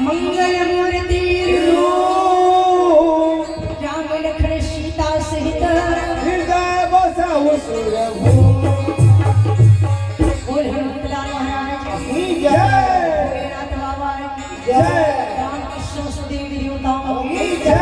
मंगल मूर्ति राम लखन सीता सहित हृदय बसाओ सुरभु। बोल हनुमान महाराज की जय, भोलेनाथ बाबा की जय, रामकृष्ण देवी देवताओं की जय।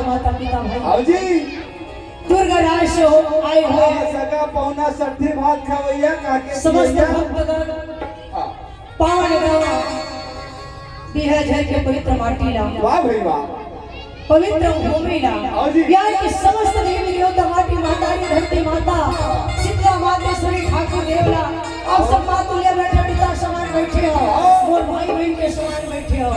माता पिता भाई जी दुर्गा राज हो आए हो सगा पौना सठी भात खवैया काके समस्त भक्तगण पावन गावा बिहार के पवित्र माटी ला। वाह भाई वाह, पवित्र भूमि ला। यहाँ की समस्त देवी देवता माटी माता की धरती माता शीतला मातेश्वरी ठाकुर देवला आप सब मातुल्य बैठे पिता समान बैठे हो और भाई बहन के समान बैठे हो।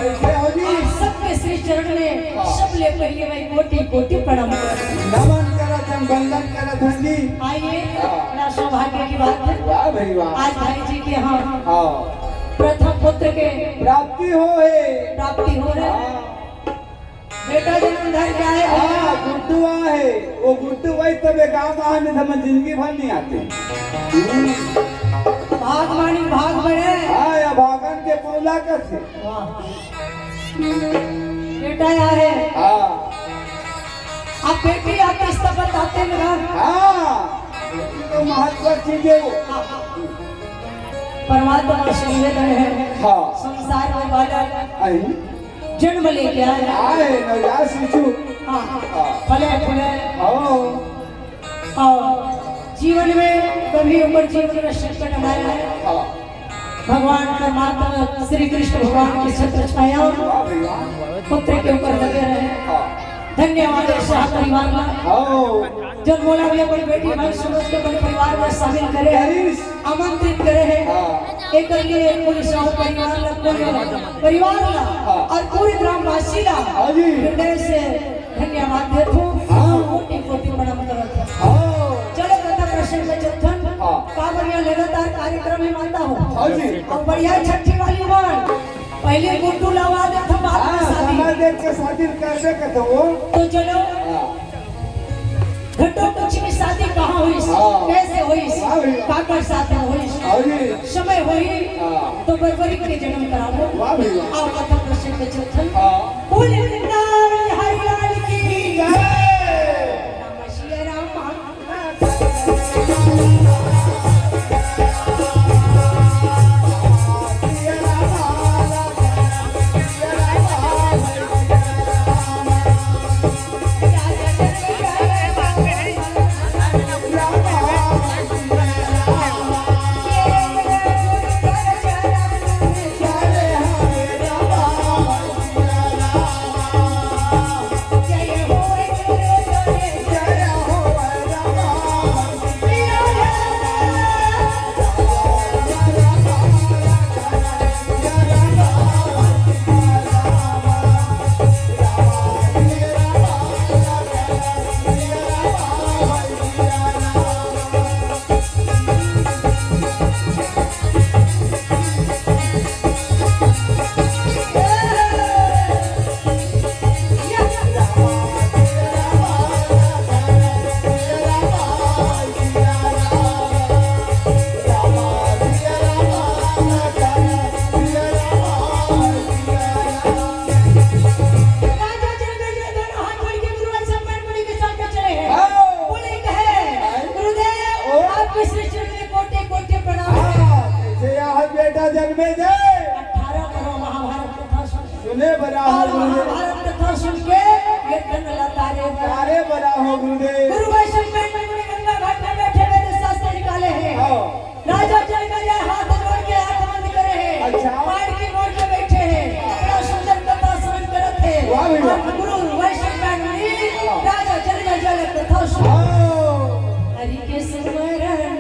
सबके श्री चरण में सबले पहले मैं कोटि कोटि प्रणाम नमन करत हम वंदन करत हन जी। आइए, बड़ा सौभाग्य की बात है। वाह भाई वाह, आज भाई जी के यहाँ प्रथम पुत्र के प्राप्ति हो रहे बेटा जन्म धर के आए। गुड्डू है वो गुड्डू भाई तबे गाँव आने तो हम जिंदगी भर नहीं आते। भाग मानी भाग बड़े या भागन के पौला का थे बेटा यार है। आप बेटी आप किस तरह बताते मेरा तो महत्व चीजें वो परमात्मा से निवेदन है। संसार में बालक जन्म लेके आए नवजात शिशु फले फूले और जीवन में कभी ऊपर जीवन में संकट आया है। भगवान परमात्मा श्री कृष्ण भगवान की छत्र छाया पुत्र के ऊपर लगे रहे। धन्यवाद शाह परिवार का जब बोला भी अपनी बेटी भाई समझ के अपने परिवार में शामिल करे हैं, आमंत्रित करे हैं। एक लिए पूरे शाह परिवार और पूरे ग्रामवासी का हृदय से धन्यवाद देता हूँ। कोटि कोटि प्रणाम करता हूँ। चलो कथा प्रश्न में जत्थन का बढ़िया लगातार कार्यक्रम में मानता हूँ और बढ़िया छठी वाली बात पहले गुड्डू लगा दे था बाद में शादी देख के शादी कैसे करते हो। तो चलो घटो कुछ भी शादी कहाँ हुई कैसे हुई काका साथ में हुई समय हुई तो बरबरी के जन्म कराओ। आओ कथा प्रश्न में जत्थन बोले वृंदावन हरि लाल की जय। राम श्री राम में जाए 18 करो महाभारत कथा सुने बड़ा हो और गुरुदेव महाभारत कथा सुन के ये धन लतारे तारे बड़ा हो गुरुदेव गुरु वैष्णव में गंगा घाट में बैठे मेरे शास्त्र निकाले हैं राजा चल गए हाथ जोड़ के आंख बंद करे हैं अच्छा पाड़ की मोड़ के बैठे हैं बड़ा सुंदर कथा श्रवण करते हैं वाह भैया गुरु वैष्णव में राजा चल गए कथा सुन हरि के स्मरण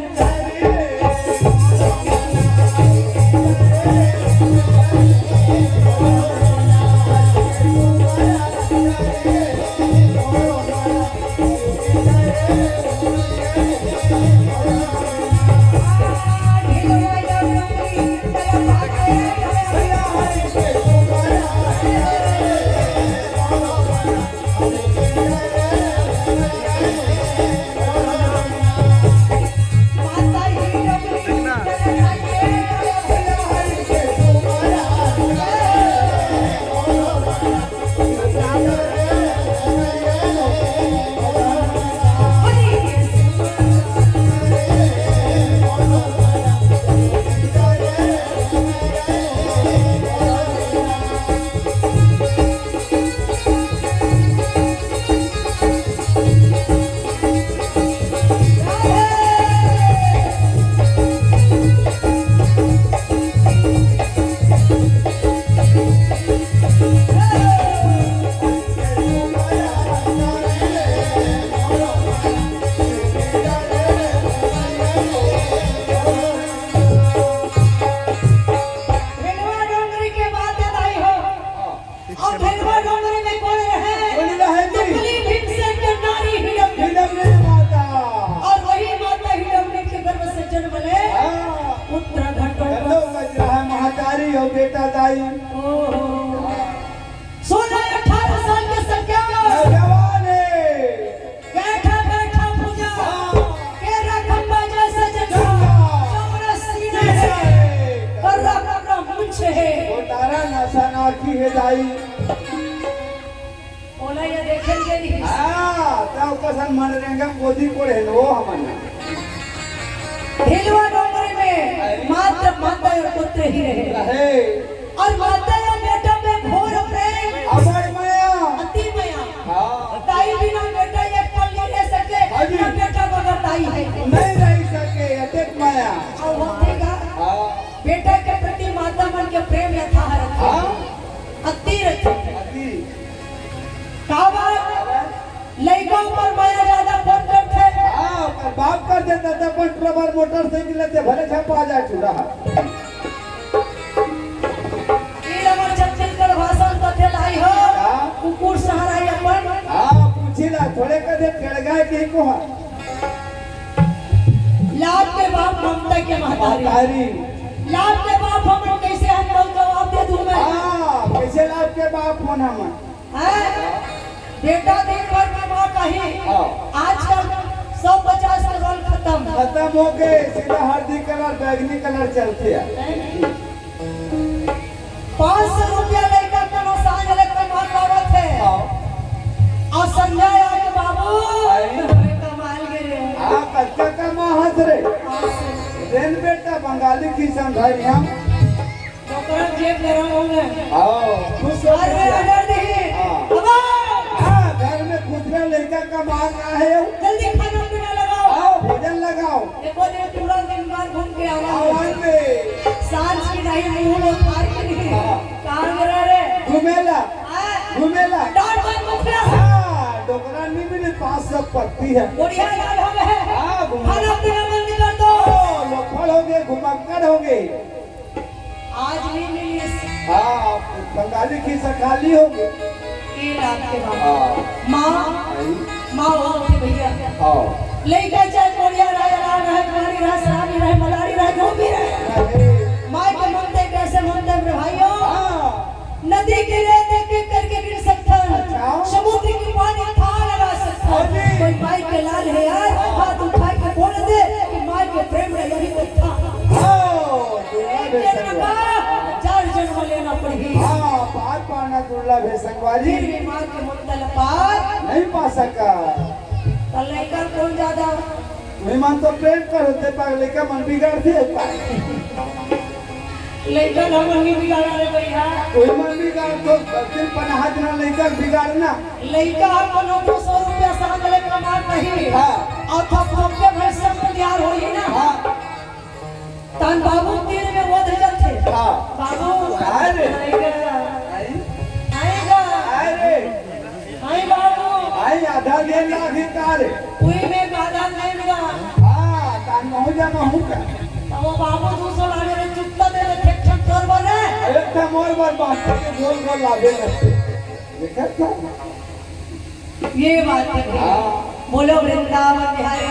बेटा दाई 16-18 साल के संख्या जवान बैठा बैठा पूजा केरा खंबा जैसे जटा चौरस सीने है कर्रा कर्रा मुंछ है वो तारा नशा नाखी है दाई ओला ये देखेंगे नहीं तब कसन मन रेंगा गोदी को रहन वो हमना हिलवा डोंगरी में मात्र माता और पुत्र ही रहे और माता और बेटा में घोर प्रेम अमर माया अति माया ताई बिना बेटा एक पल नहीं रह सके ना बेटा बगैर ताई है नहीं रह सके अतिक माया और होतेगा बेटा के प्रति माता मन के प्रेम यथार्थ अति अति कावा लड़का पर माया ज्यादा फोन करते पर बाप कर देता था पर ट्रबर मोटरसाइकिल से भले छपा जा चुरा नंबर छत्तीसगढ़ भाषण कथे लाई हो कुकुर सहारा अपन पूछिला थोड़े कदे केड़गाय के को लाभ के बाप ममता के महतारी लाभ के बाप हम कैसे हम लोग जवाब दे दूं मैं कैसे लाभ के बाप होना हम बेटा दिन भर में मां कही आजकल 150 का रोल खत्म हो गए सीधा हल्दी कलर बैगनी कलर चलते हैं 500 रुपया लेकर कनो सांझ लेकर मां पावत है और संजय के बाबू कमाल गिरे कच्चा का मां हंस रे देन बेटा बंगाली की संभाई हम डॉक्टर जेब गरम होंगे खुश घर में ऑर्डर दी घर में खुदरा लड़का का मां का है जल्दी खाना पीना लगाओ भोजन लगाओ देखो दे पूरा दिन बार घूम के आवा सांझ की नहीं मुंह लो फाड़ के नहीं कहां गया रे घूमेला डांट मत मुखिया डोकरा नहीं मिली 500 पत्ती है बढ़िया याद हो गए खाना पीना बंद कर दो लोफड़ हो गए घुमक्कड़ हो गए आज नहीं मिली बंगाली की सखाली हो गई के माँ होती भैया लेके चाहे कोरिया रहे कुमारी रहे सरानी रहे मलारी रहे जो भी रहे माँ के मनते कैसे मनते मेरे भाइयों नदी के रेत एक करके गिर सकता समुद्र की पानी था लगा सकता कोई माई के लाल है यार हाथ उठा के बोल दे कि माँ के प्रेम में यही कोई था 4 जन्म लेना पड़ेगी पार पाना दुर्लभ है संगवारी फिर भी माँ के मुंतल पार नहीं पा सका लड़का कौन ज्यादा मेहमान तो प्रेम कर होते पर लड़का मन बिगाड़ दे लेकिन हम नहीं बिगाड़ा रे भैया कोई मन बिगाड़ तो सिर्फ पनाह जना लेकर बिगाड़ना लड़का अपन 200 रुपया साथ ले कमा नहीं हाँ और थपथपे भैंस सब तैयार होई ना हाँ तन बाबू तीर में वो दे जाते हाँ बाबू अरे आएगा अरे आई बाबू आई आधा दिन अधिकार कोई में बाधा देगा हाँ तान महू जा महू का वो बाबू 200 लाने रे चुपता दे ठेक ठेक कर बोले एक था मोर बार बात के गोल गोल लागे लगते देखा क्या ये बात है हाँ बोलो वृंदावन बिहारी